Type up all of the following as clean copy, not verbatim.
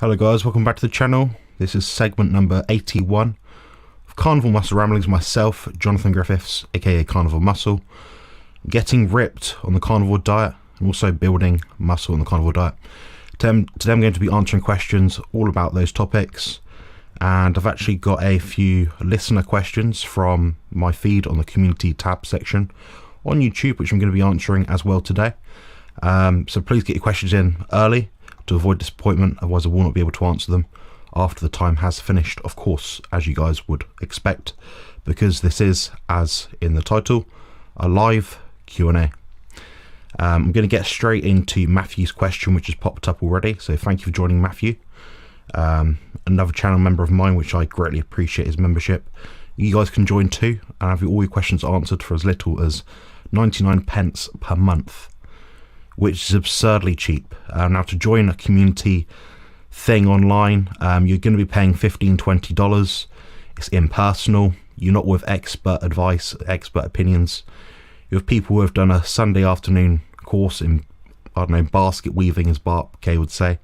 Hello guys, welcome back to the channel. This is segment number 81 of Carnivore Muscle Ramblings. Myself, Jonathan Griffiths, aka Carnivore Muscle, getting ripped on the carnivore diet and also building muscle on the carnivore diet. Today I'm going to be answering questions all about those topics, and I've actually got a few listener questions from my feed on the community tab section on YouTube, which I'm going to be answering as well today. So please get your questions in early to avoid disappointment, otherwise I will not be able to answer them after the time has finished, of course, as you guys would expect, because this is, as in the title, a live Q&A. I'm going to get straight into Matthew's question, which has popped up already, so thank you for joining, Matthew. Another channel member of mine, which I greatly appreciate his membership. You guys can join too and have all your questions answered for as little as 99 pence per month, which is absurdly cheap. Now, to join a community thing online, you're going to be paying $15–20. It's impersonal. You're not with expert advice, expert opinions. You have people who have done a Sunday afternoon course in, I don't know, basket weaving, as Bart K would say,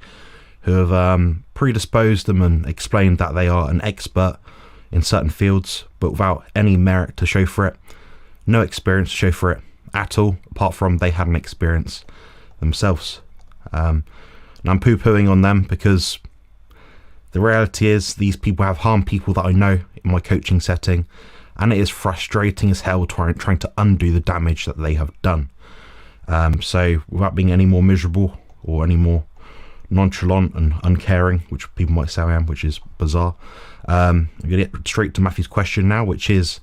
who have predisposed them and explained that they are an expert in certain fields, but without any merit to show for it, no experience to show for it at all, apart from they had an experience themselves. And I'm poo-pooing on them because the reality is these people have harmed people that I know in my coaching setting, and it is frustrating as hell trying to undo the damage that they have done. So without being any more miserable or any more nonchalant and uncaring, which people might say I am, which is bizarre, I'm going to get straight to Matthew's question now, which is: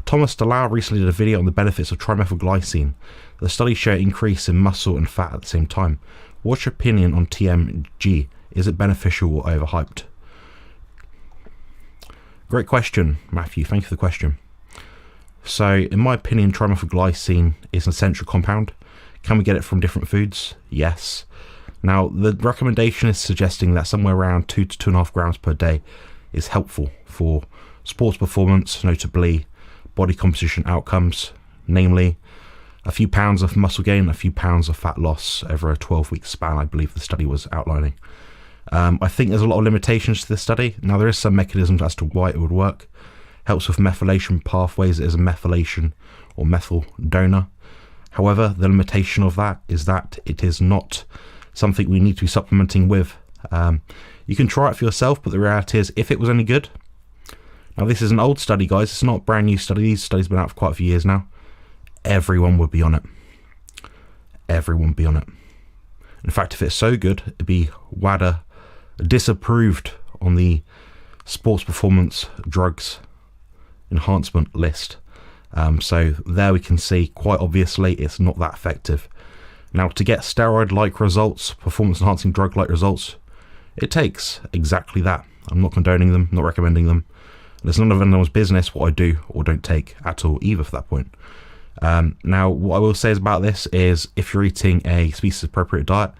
Thomas DeLau recently did a video on the benefits of trimethylglycine. The studies show increase in muscle and fat at the same time. What's your opinion on TMG? Is it beneficial or overhyped? Great question, Matthew. Thank you for the question. So, in my opinion, trimethylglycine is an essential compound. Can we get it from different foods? Yes. Now, the recommendation is suggesting that somewhere around 2 to 2.5 grams per day is helpful for sports performance, notably body composition outcomes, namely a few pounds of muscle gain, a few pounds of fat loss over a 12-week span, I believe the study was outlining. I think there's a lot of limitations to this study. Now, there is some mechanisms as to why it would work. Helps with methylation pathways. It is a methylation or methyl donor. However, the limitation of that is that it is not something we need to be supplementing with. You can try it for yourself, but the reality is, if it was any good, now this is an old study, guys, it's not a brand new study, these studies have been out for quite a few years now, everyone would be on it. Everyone would be on it. In fact, if it's so good, it'd be WADA disapproved on the sports performance drugs enhancement list. So there we can see, quite obviously, it's not that effective. Now, to get steroid-like results, performance-enhancing drug-like results, it takes exactly that. I'm not condoning them, not recommending them. And it's none of anyone's business what I do or don't take at all either for that point. Now, what I will say about this is, if you're eating a species-appropriate diet,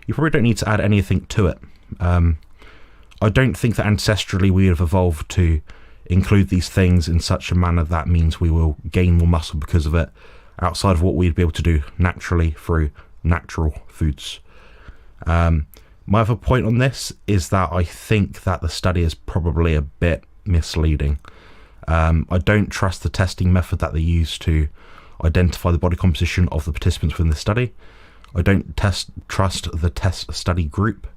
you probably don't need to add anything to it. I don't think that ancestrally we have evolved to include these things in such a manner that means we will gain more muscle because of it, outside of what we'd be able to do naturally through natural foods. My other point on this is that I think that the study is probably a bit misleading. I don't trust the testing method that they use to identify the body composition of the participants within the study. I don't trust the test study group,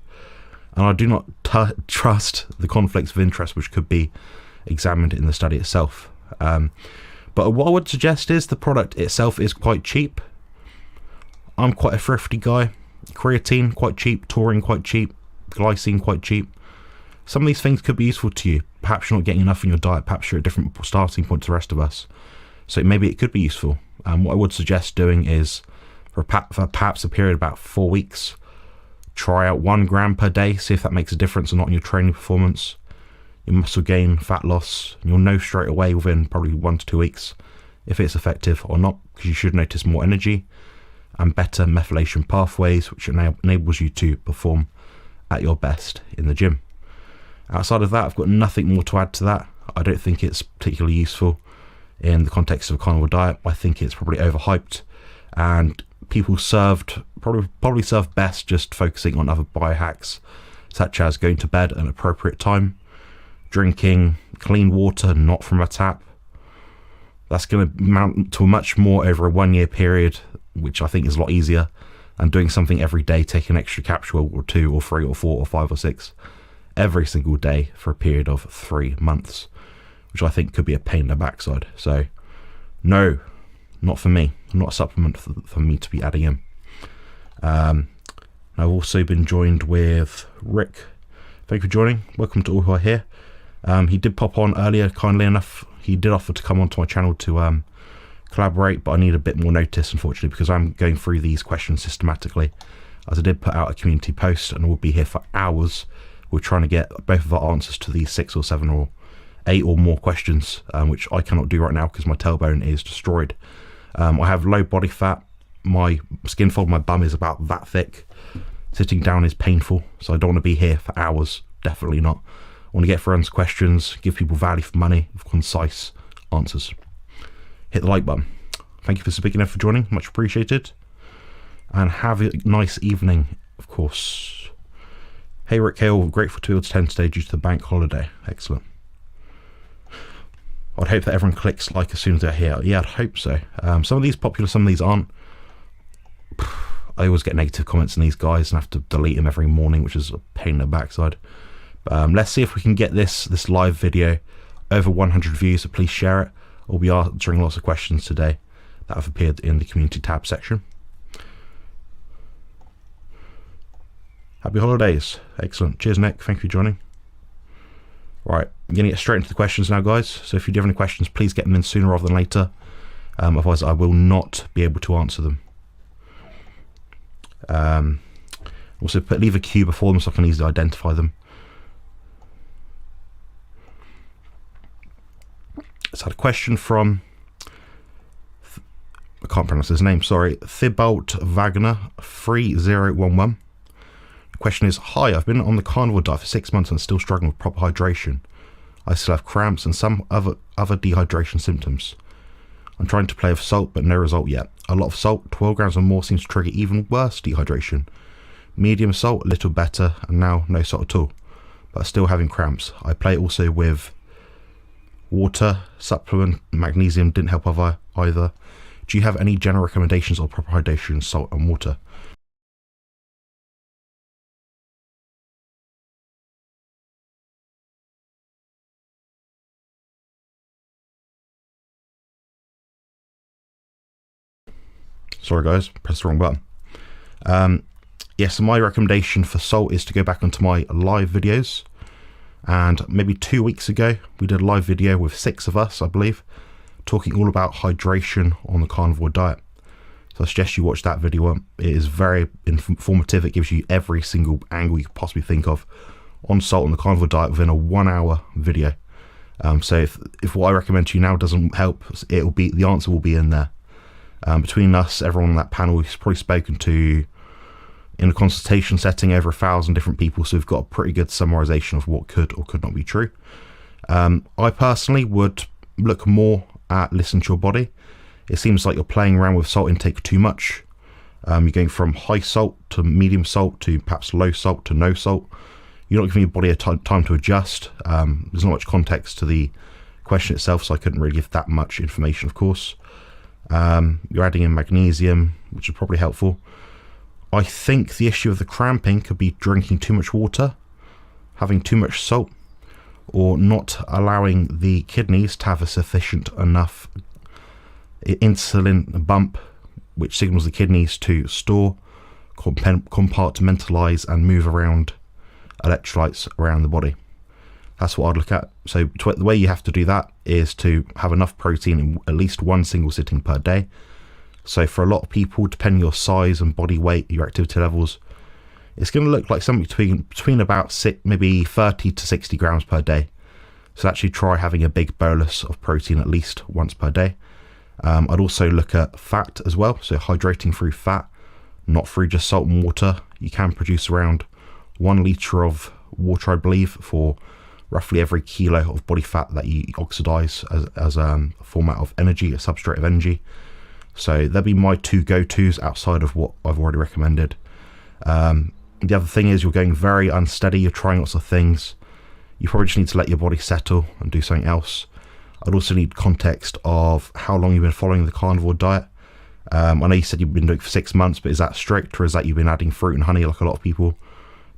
and I do not trust the conflicts of interest which could be examined in the study itself. But what I would suggest is the product itself is quite cheap. I'm quite a thrifty guy. Creatine, quite cheap. Taurine, quite cheap. Glycine, quite cheap. Some of these things could be useful to you. Perhaps you're not getting enough in your diet. Perhaps you're at a different starting point to the rest of us. So maybe it could be useful. What I would suggest doing is, for perhaps a period of about 4 weeks, try out 1 gram per day. See if that makes a difference or not in your training performance, your muscle gain, fat loss. And you'll know straight away within probably 1 to 2 weeks if it's effective or not, because you should notice more energy and better methylation pathways, which enables you to perform at your best in the gym. Outside of that, I've got nothing more to add to that. I don't think it's particularly useful in the context of a carnivore diet. I think it's probably overhyped, and people probably serve best just focusing on other biohacks such as going to bed at an appropriate time, drinking clean water not from a tap. That's going to amount to much more over a 1 year period, which I think is a lot easier, and doing something every day, taking an extra capsule or 2 or 3 or 4 or 5 or 6 every single day for a period of 3 months, which I think could be a pain in the backside. So no, not for me, not a supplement for me to be adding in. I've also been joined with Rick. Thank you for joining. Welcome to all who are here. He did pop on earlier, kindly enough. He did offer to come onto my channel to collaborate, but I need a bit more notice, unfortunately, because I'm going through these questions systematically, as I did put out a community post, and we'll be here for hours. We're trying to get both of our answers to these 6 or 7 or 8 or more questions, which I cannot do right now because my tailbone is destroyed. I have low body fat. My skin fold, my bum is about that thick. Sitting down is painful, so I don't want to be here for hours. Definitely not. I want to get friends questions, give people value for money with concise answers. Hit the like button. Thank you for speaking for joining, much appreciated. And have a nice evening, of course. Hey Rick Hale, grateful to be able to attend today due to the bank holiday. Excellent. I'd hope that everyone clicks like as soon as they're here. Yeah, I'd hope so. Some of these popular, some of these aren't. I always get negative comments on these guys and have to delete them every morning, which is a pain in the backside. Let's see if we can get this live video over 100 views, so please share it. We'll be answering lots of questions today that have appeared in the community tab section. Happy holidays. Excellent. Cheers, Nick. Thank you for joining. Right, I'm going to get straight into the questions now, guys. So if you do have any questions, please get them in sooner rather than later. Otherwise, I will not be able to answer them. Also, leave a queue before them so I can easily identify them. Let's had a question from, I can't pronounce his name, sorry, Thibault Wagner 3011. The question is, hi, I've been on the carnivore diet for 6 months and still struggling with proper hydration. I still have cramps and some other dehydration symptoms. I'm trying to play with salt, but no result yet. A lot of salt, 12 grams or more, seems to trigger even worse dehydration. Medium salt, a little better, and now no salt at all, but still having cramps. I play also with water, supplement, magnesium, didn't help either. Do you have any general recommendations on proper hydration, salt and water? Sorry guys, pressed the wrong button. Yes, so my recommendation for salt is to go back onto my live videos. And maybe 2 weeks ago, we did a live video with 6 of us, I believe, talking all about hydration on the carnivore diet. So I suggest you watch that video. It is very informative. It gives you every single angle you could possibly think of on salt on the carnivore diet within a 1 hour video. So if what I recommend to you now doesn't help, the answer will be in there. Between us, everyone on that panel, we've probably spoken to, in a consultation setting, over 1,000 different people, so we've got a pretty good summarization of what could or could not be true. I personally would look more at listen to your body. It seems like you're playing around with salt intake too much. You're going from high salt to medium salt to perhaps low salt to no salt. You're not giving your body a time to adjust. There's not much context to the question itself, so I couldn't really give that much information, of course. You're adding in magnesium, which is probably helpful. I think the issue of the cramping could be drinking too much water, having too much salt, or not allowing the kidneys to have a sufficient enough insulin bump, which signals the kidneys to store, compartmentalize and move around electrolytes around the body. That's what I'd look at. So the way you have to do that is to have enough protein in at least one single sitting per day. So for a lot of people, depending on your size and body weight, your activity levels, it's going to look like something between about maybe 30 to 60 grams per day. So actually try having a big bolus of protein at least once per day. I'd also look at fat as well. So hydrating through fat, not through just salt and water. You can produce around 1 litre of water, I believe, for roughly every kilo of body fat that you oxidize as a format of energy, a substrate of energy. So there'll be my 2 go-tos outside of what I've already recommended. The other thing is you're going very unsteady, you're trying lots of things. You probably just need to let your body settle and do something else. I'd also need context of how long you've been following the carnivore diet. I know you said you've been doing it for 6 months, but is that strict, or is that you've been adding fruit and honey like a lot of people?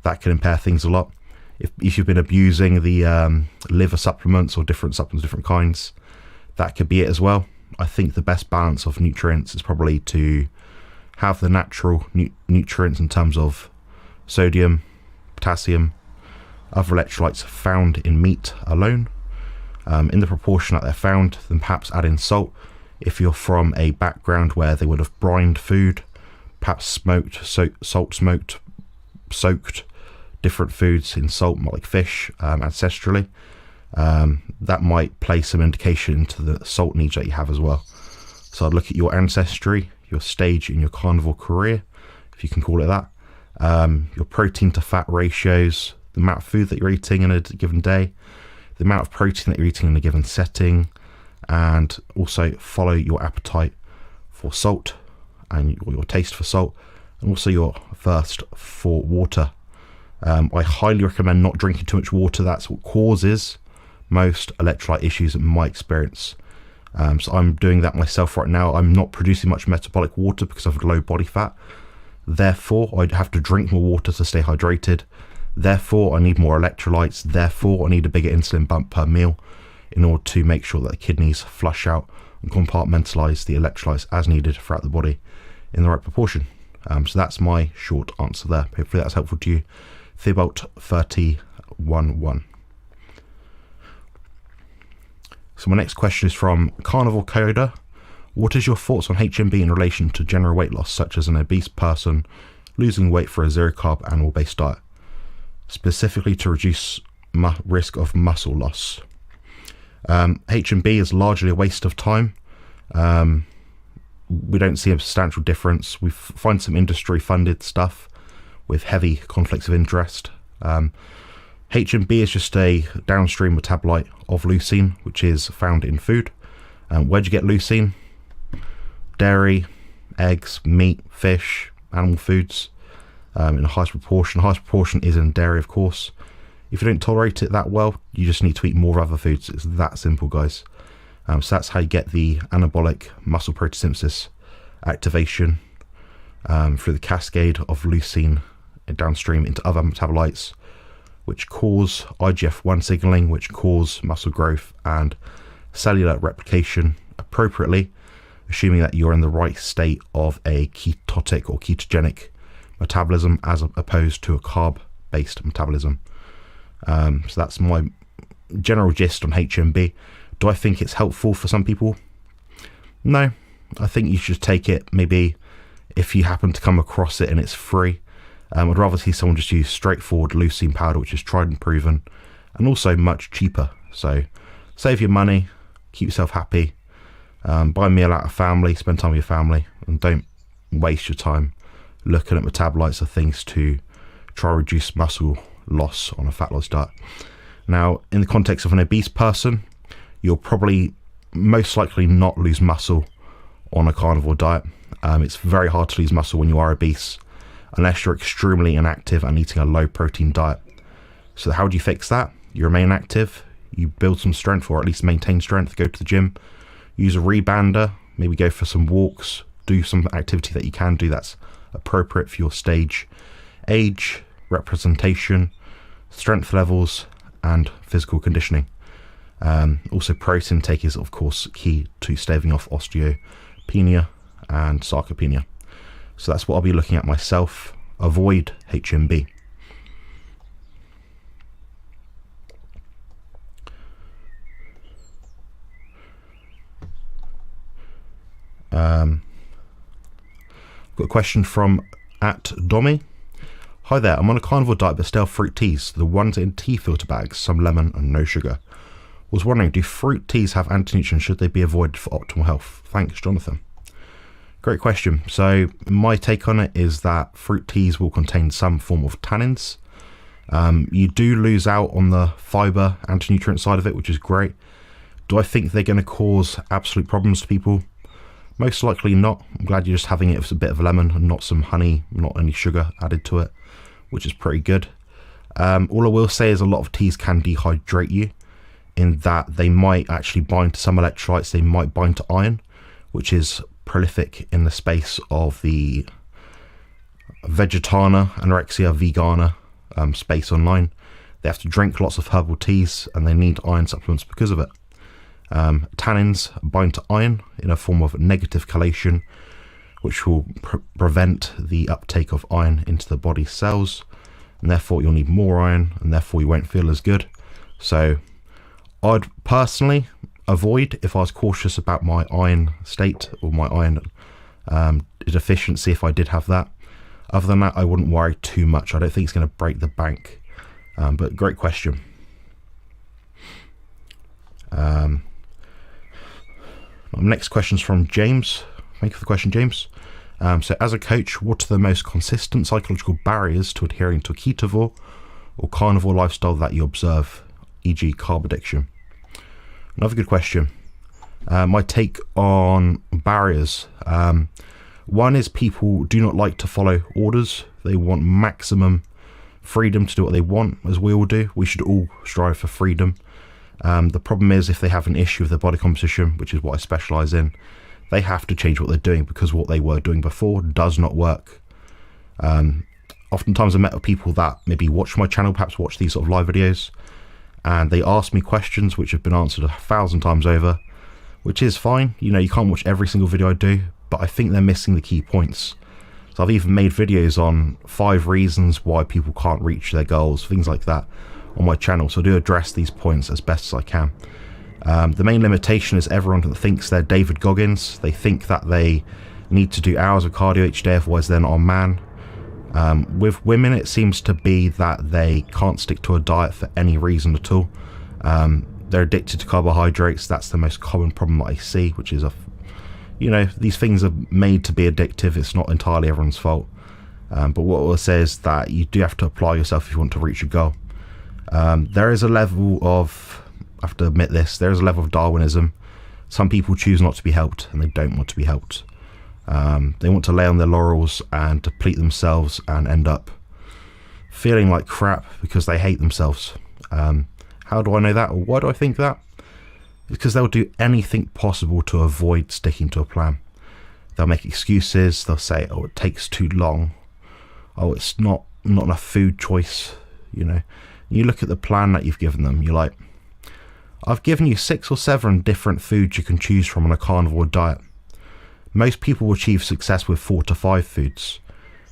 That can impair things a lot. If you've been abusing the liver supplements or different supplements, different kinds, that could be it as well. I think the best balance of nutrients is probably to have the natural nutrients in terms of sodium, potassium, other electrolytes found in meat alone, in the proportion that they're found, then perhaps add in salt. If you're from a background where they would have brined food, perhaps smoked, salt smoked, soaked different foods in salt, like fish, ancestrally, that might play some indication into the salt needs that you have as well. So I'd look at your ancestry, your stage in your carnivore career, if you can call it that, your protein to fat ratios, the amount of food that you're eating in a given day, the amount of protein that you're eating in a given setting, and also follow your appetite for salt and your taste for salt, and also your thirst for water. I highly recommend not drinking too much water. That's what causes most electrolyte issues in my experience. So I'm doing that myself right now. I'm not producing much metabolic water because of low body fat. Therefore, I'd have to drink more water to stay hydrated. Therefore, I need more electrolytes. Therefore, I need a bigger insulin bump per meal in order to make sure that the kidneys flush out and compartmentalize the electrolytes as needed throughout the body in the right proportion. So that's my short answer there. Hopefully that's helpful to you. Thibault 311. So my next question is from Carnivore Coda. What is your thoughts on HMB in relation to general weight loss, such as an obese person losing weight for a zero carb animal based diet, specifically to reduce risk of muscle loss? HMB is largely a waste of time. We don't see a substantial difference. We find some industry funded stuff with heavy conflicts of interest. HMB is just a downstream metabolite of leucine, which is found in food. Where'd you get leucine? Dairy, eggs, meat, fish, animal foods, in the highest proportion. The highest proportion is in dairy, of course. If you don't tolerate it that well, you just need to eat more other foods. It's that simple, guys. So that's how you get the anabolic muscle protein synthesis activation through the cascade of leucine downstream into other metabolites, which cause IGF-1 signaling, which cause muscle growth and cellular replication appropriately, assuming that you're in the right state of a ketotic or ketogenic metabolism as opposed to a carb-based metabolism. So that's my general gist on HMB. Do I think it's helpful for some people? No. I think you should take it maybe if you happen to come across it and it's free. I'd rather see someone just use straightforward leucine powder, which is tried and proven, and also much cheaper. So save your money, keep yourself happy, buy a meal out of family, spend time with your family, and don't waste your time looking at metabolites of things to try to reduce muscle loss on a fat loss diet. Now, in the context of an obese person, you'll probably most likely not lose muscle on a carnivore diet. It's very hard to lose muscle when you are obese, unless you're extremely inactive and eating a low protein diet. So how do you fix that? You remain active, you build some strength, or at least maintain strength, go to the gym, use a rebounder, maybe go for some walks, do some activity that you can do that's appropriate for your stage, age, representation, strength levels, and physical conditioning. Also, protein intake is of course key to staving off osteopenia and sarcopenia. So that's what I'll be looking at myself. Avoid HMB. Got a question from @Domi. Hi there, I'm on a carnivore diet but still have fruit teas, the ones in tea filter bags, some lemon and no sugar. Was wondering, do fruit teas have anti-nutrients? Should they be avoided for optimal health? Thanks, Jonathan. Great question. So my take on it is that fruit teas will contain some form of tannins. You do lose out on the fiber anti-nutrient side of it, which is great. Do I think they're going to cause absolute problems to people? Most likely not. I'm glad you're just having it with a bit of lemon and not some honey, not any sugar added to it, which is pretty good. All I will say is a lot of teas can dehydrate you, in that they might actually bind to some electrolytes. They might bind to iron, which is prolific in the space of the vegetarian, anorexia, vegana space online. They have to drink lots of herbal teas and they need iron supplements because of it. Tannins bind to iron in a form of negative chelation, which will prevent the uptake of iron into the body cells, and therefore you'll need more iron, and therefore you won't feel as good. So I'd personally avoid, if I was cautious about my iron state or my iron deficiency, if I did have that. Other than that, I wouldn't worry too much. I don't think it's going to break the bank. But great question. Next question's from James. Thank you for the question, James. So as a coach, what are the most consistent psychological barriers to adhering to a ketovore or carnivore lifestyle that you observe, e.g. carb addiction? Another good question. My take on barriers. One is people do not like to follow orders. They want maximum freedom to do what they want, as we all do. We should all strive for freedom. The problem is, if they have an issue with their body composition, which is what I specialize in, they have to change what they're doing, because what they were doing before does not work. Oftentimes I met with people that maybe watch my channel, perhaps watch these sort of live videos, and they ask me questions which have been answered 1,000 times over, which is fine. You know, you can't watch every single video I do, but I think they're missing the key points. So I've even made videos on 5 reasons why people can't reach their goals, things like that, on my channel. So I do address these points as best as I can. The main limitation is everyone that thinks they're David Goggins. They think that they need to do hours of cardio each day, otherwise they're not a man. With women, it seems to be that they can't stick to a diet for any reason at all. They're addicted to carbohydrates. That's the most common problem that I see, which is these things are made to be addictive. It's not entirely everyone's fault. But what I will say is that you do have to apply yourself if you want to reach your goal. There is a level of, I have to admit this, there is a level of Darwinism. Some people choose not to be helped, and they don't want to be helped. They want to lay on their laurels and deplete themselves and end up feeling like crap because they hate themselves. How do I know that, or why do I think that? It's because they'll do anything possible to avoid sticking to a plan. They'll make excuses. They'll say, oh, it takes too long. Oh, it's not enough food choice. You look at the plan that you've given them, you're like, I've given you 6 or 7 different foods you can choose from on a carnivore diet. Most people will achieve success with 4 to 5 foods.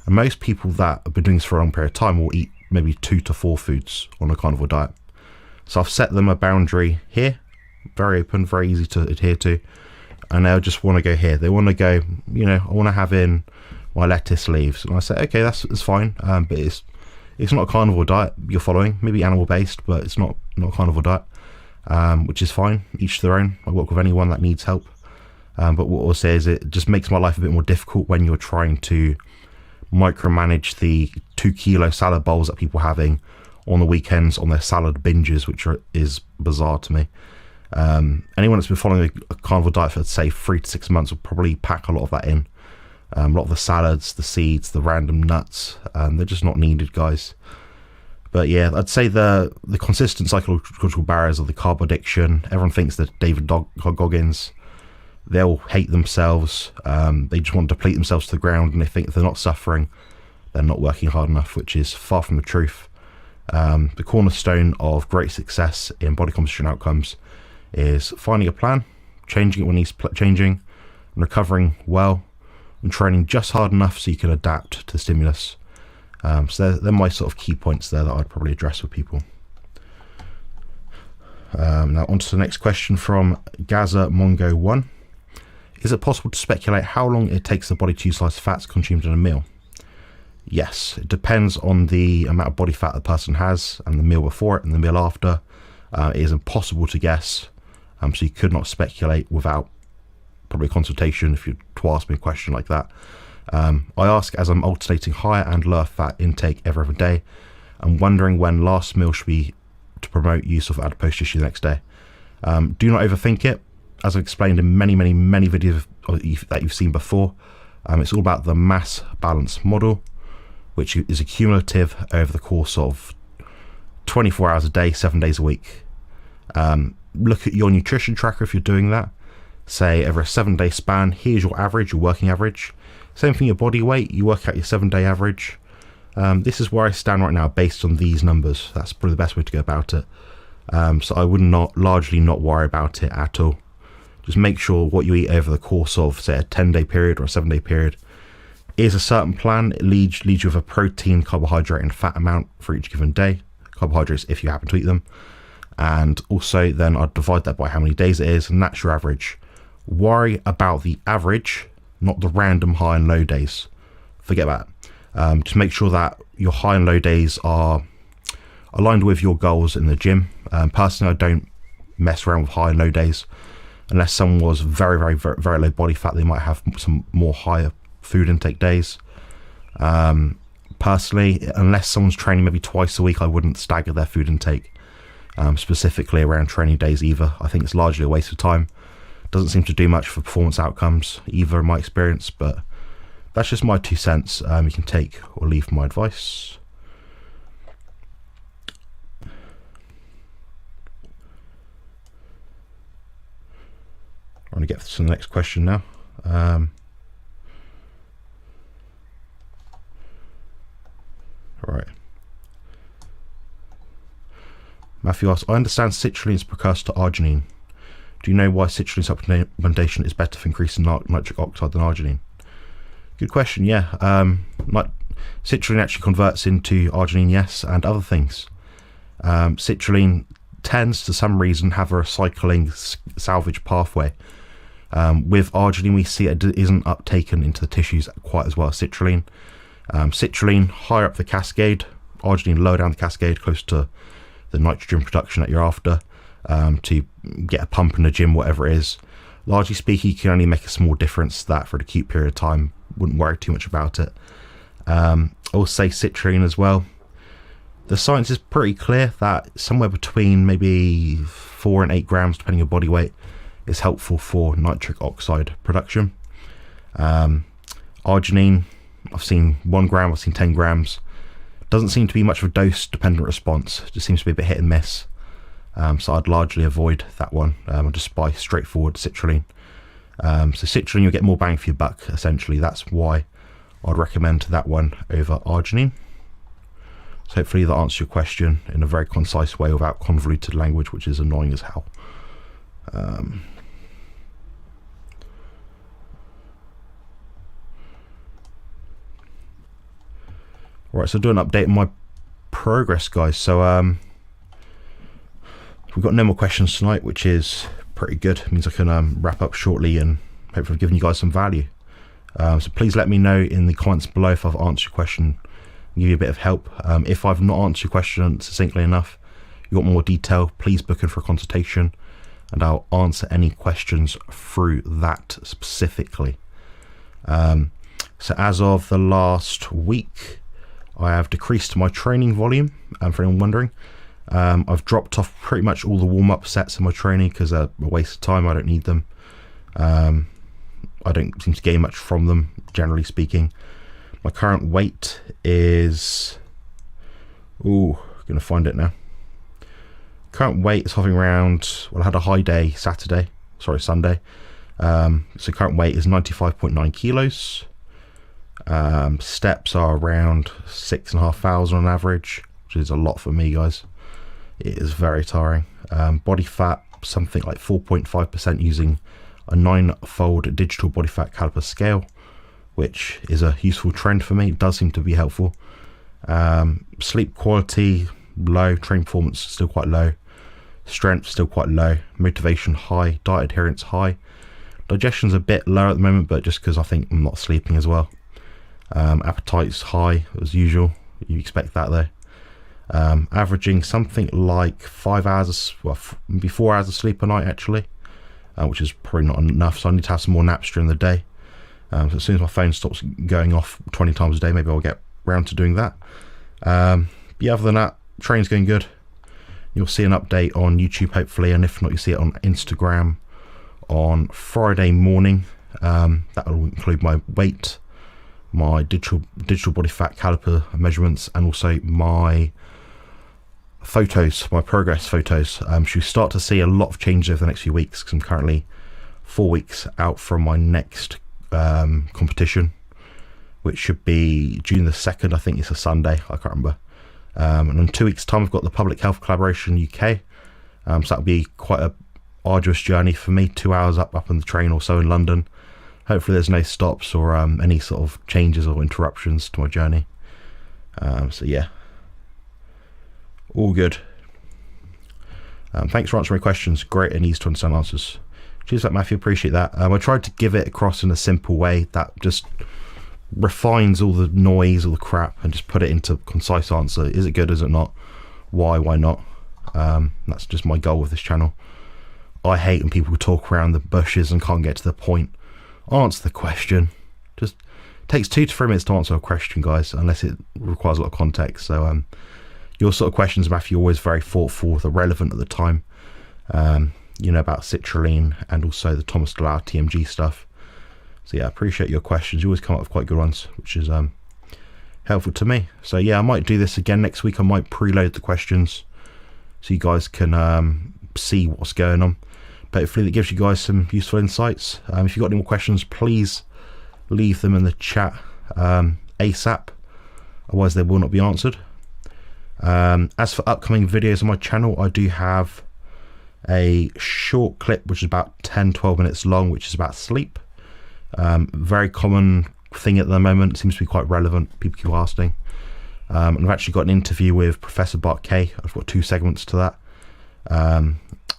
And most people that have been doing this for a long period of time will eat maybe 2 to 4 foods on a carnivore diet. So I've set them a boundary here, very open, very easy to adhere to. And they'll just want to go here. They want to go, I want to have in my lettuce leaves. And I say, okay, that's fine. But it's not a carnivore diet you're following. Maybe animal based, but it's not a carnivore diet. Which is fine, each their own. I work with anyone that needs help. But what I'll say is it just makes my life a bit more difficult when you're trying to micromanage the 2 kilo salad bowls that people are having on the weekends on their salad binges, which is bizarre to me. Anyone that's been following a carnivore diet for, say, 3 to 6 months will probably pack a lot of that in. A lot of the salads, the seeds, the random nuts, they're just not needed, guys. But yeah, I'd say the consistent psychological barriers of the carb addiction. Everyone thinks that David Goggins. They'll hate themselves. They just want to deplete themselves to the ground, and they think if they're not suffering, they're not working hard enough, which is far from the truth. The cornerstone of great success in body composition outcomes is finding a plan, changing it when needs changing, and recovering well, and training just hard enough so you can adapt to the stimulus. So they're my sort of key points there that I'd probably address with people. Now on to the next question from Gaza Mongo 1. Is it possible to speculate how long it takes the body to utilize fats consumed in a meal? Yes, it depends on the amount of body fat the person has and the meal before it and the meal after. It is impossible to guess, so you could not speculate without probably a consultation if you to ask me a question like that. I ask as I'm alternating higher and lower fat intake every other day. I'm wondering when last meal should be to promote use of adipose tissue the next day. Do not overthink it. As I've explained in many videos that you've seen before, it's all about the mass balance model. which is accumulative over the course of 24 hours a day, 7 days a week. Look at your nutrition tracker if you're doing that. Say over a 7-day span, here's your average, your working average. Same thing, your body weight, you work out your 7-day average. This is where I stand right now based on these numbers. That's probably the best way to go about it. So I would largely not worry about it at all. Just make sure what you eat over the course of, say, a 10-day period or a 7-day period is a certain plan. It leads you with a protein, carbohydrate and fat amount for each given day. Carbohydrates if you happen to eat them. And also then I'd divide that by how many days it is, and that's your average. Worry about the average, not the random high and low days. Forget that. Just make sure that your high and low days are aligned with your goals in the gym. Personally, I don't mess around with high and low days unless someone was very low body fat. They might have some more higher food intake days. Personally, unless someone's training maybe twice a week, I wouldn't stagger their food intake specifically around training days either. I think it's largely a waste of time. Doesn't seem to do much for performance outcomes either in my experience, but that's just my 2 cents. You can take or leave my advice. I'm going to get to the next question now. Right. Matthew asks, I understand citrulline is precursor to arginine. Do you know why citrulline supplementation is better for increasing nitric oxide than arginine? Good question, yeah. Citrulline actually converts into arginine, yes, and other things. Citrulline tends, to some reason, have a recycling salvage pathway. With arginine, we see it isn't uptaken into the tissues quite as well as citrulline. Citrulline higher up the cascade, arginine lower down the cascade, close to the nitrogen production that you're after, to get a pump in the gym, whatever it is. Largely speaking, you can only make a small difference. That for an acute period of time, wouldn't worry too much about it. I'll say citrulline as well. The science is pretty clear that somewhere between maybe 4 and 8 grams, depending on your body weight, is helpful for nitric oxide production. Arginine, I've seen 1 gram, I've seen 10 grams. Doesn't seem to be much of a dose dependent response. Just seems to be a bit hit and miss. So I'd largely avoid that one. I'll just buy straightforward citrulline. So citrulline, you'll get more bang for your buck, essentially. That's why I'd recommend that one over arginine. So hopefully that answers your question in a very concise way without convoluted language, which is annoying as hell. Right, so do an update on my progress, guys. So we've got no more questions tonight, which is pretty good. It means I can wrap up shortly and hopefully I've given you guys some value. So please let me know in the comments below if I've answered your question and give you a bit of help. If I've not answered your question succinctly enough, you want more detail, please book in for a consultation and I'll answer any questions through that specifically. So as of the last week, I have decreased my training volume, for anyone wondering. I've dropped off pretty much all the warm-up sets in my training because they're a waste of time. I don't need them. I don't seem to gain much from them, generally speaking. My current weight is... gonna find it now. Current weight is hovering around... Well, I had a high day Sunday. So current weight is 95.9 kilos. Steps are around 6,500 on average, which is a lot for me, guys. It is very tiring. Body fat, something like 4.5% using a 9-fold digital body fat caliper scale, which is a useful trend for me. It does seem to be helpful. Sleep quality low, training performance still quite low, strength still quite low, motivation high, diet adherence high, digestion's a bit low at the moment, but just because I think I'm not sleeping as well. Appetite's high as usual, you expect that though. Averaging something like 5 hours, maybe 4 hours of sleep a night actually, which is probably not enough, so I need to have some more naps during the day. So as soon as my phone stops going off 20 times a day, maybe I'll get round to doing that. Yeah, other than that, training's going good. You'll see an update on YouTube hopefully, and if not, you'll see it on Instagram on Friday morning. That will include my weight, my digital body fat caliper measurements, and also my photos, my progress photos. Should start to see a lot of changes over the next few weeks, because I'm currently 4 weeks out from my next competition, which should be June the 2nd. I think it's a Sunday, I can't remember. And in 2 weeks time I've got the Public Health Collaboration UK, so that'll be quite a arduous journey for me, 2 hours up on the train or so in London. Hopefully there's no stops or any sort of changes or interruptions to my journey. So yeah, all good. Thanks for answering my questions. Great and easy to understand answers. Cheers, that Matthew, appreciate that. I tried to give it across in a simple way that just refines all the noise, all the crap, and just put it into a concise answer. Is it good? Is it not? Why not? That's just my goal with this channel. I hate when people talk around the bushes and can't get to the point. Answer the question. Just takes 2 to 3 minutes to answer a question, guys, unless it requires a lot of context. So your sort of questions, Matthew, are always very thoughtful, they're relevant at the time. You know, about citrulline and also the Thomas DeLauer TMG stuff. So yeah, I appreciate your questions. You always come up with quite good ones, which is helpful to me. So yeah, I might do this again next week. I might preload the questions so you guys can see what's going on. But hopefully that gives you guys some useful insights. If you've got any more questions, please leave them in the chat ASAP, otherwise they will not be answered. As for upcoming videos on my channel, I do have a short clip which is about 10-12 minutes long, which is about sleep. Very common thing at the moment, seems to be quite relevant, people keep asking. And I've actually got an interview with Professor Bart Kay. I've got 2 segments to that.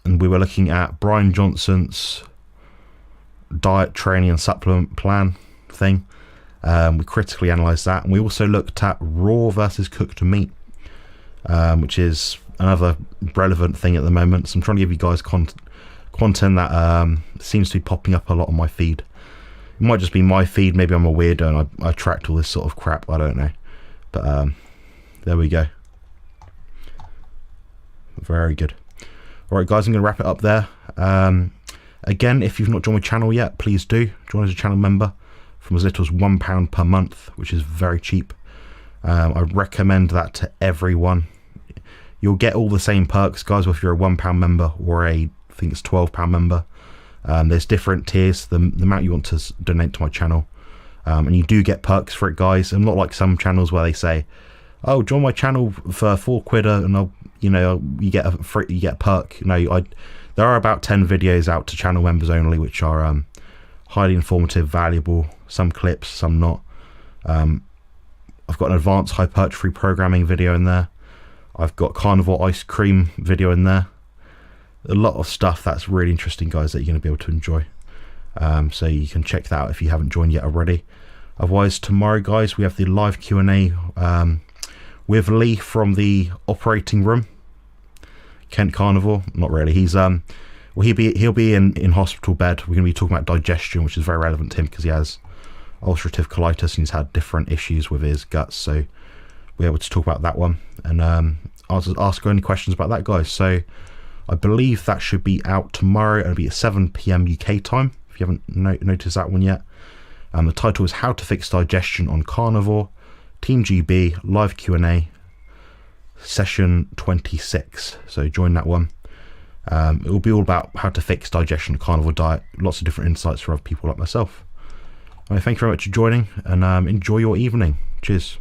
And we were looking at Brian Johnson's diet, training and supplement plan thing. We critically analysed that, and we also looked at raw versus cooked meat, which is another relevant thing at the moment. So I'm trying to give you guys content that seems to be popping up a lot on my feed. It might just be my feed, maybe I'm a weirdo and I attract all this sort of crap, I don't know. But there we go. Very good. Alright guys, I'm going to wrap it up there. Again, if you've not joined my channel yet, please do join as a channel member from as little as £1 per month, which is very cheap. I recommend that to everyone. You'll get all the same perks, guys, whether you're a £1 member or I think it's £12 member. There's different tiers, the amount you want to donate to my channel. And you do get perks for it, guys. And not like some channels where they say, oh, join my channel for £4 and I'll, you know, you get a perk. No, there are about 10 videos out to channel members only, which are highly informative, valuable, some clips, some not. I've got an advanced hypertrophy programming video in there. I've got carnivore ice cream video in there. A lot of stuff that's really interesting, guys, that you're going to be able to enjoy. So you can check that out if you haven't joined yet already. Otherwise, tomorrow, guys, we have the live Q&A with Lee from the operating room. Kent Carnivore, not really. He's well, he'll be in hospital bed. We're going to be talking about digestion, which is very relevant to him because he has ulcerative colitis and he's had different issues with his guts. So we're able to talk about that one, and I'll just ask any questions about that, guys. So I believe that should be out tomorrow. It'll be at 7 PM UK time, if you haven't noticed that one yet. The title is How to Fix Digestion on Carnivore, Team GB, live Q&A, session 26. So join that one. It will be all about how to fix digestion on carnivore diet. Lots of different insights for other people like myself. Thank you very much for joining, and enjoy your evening. Cheers.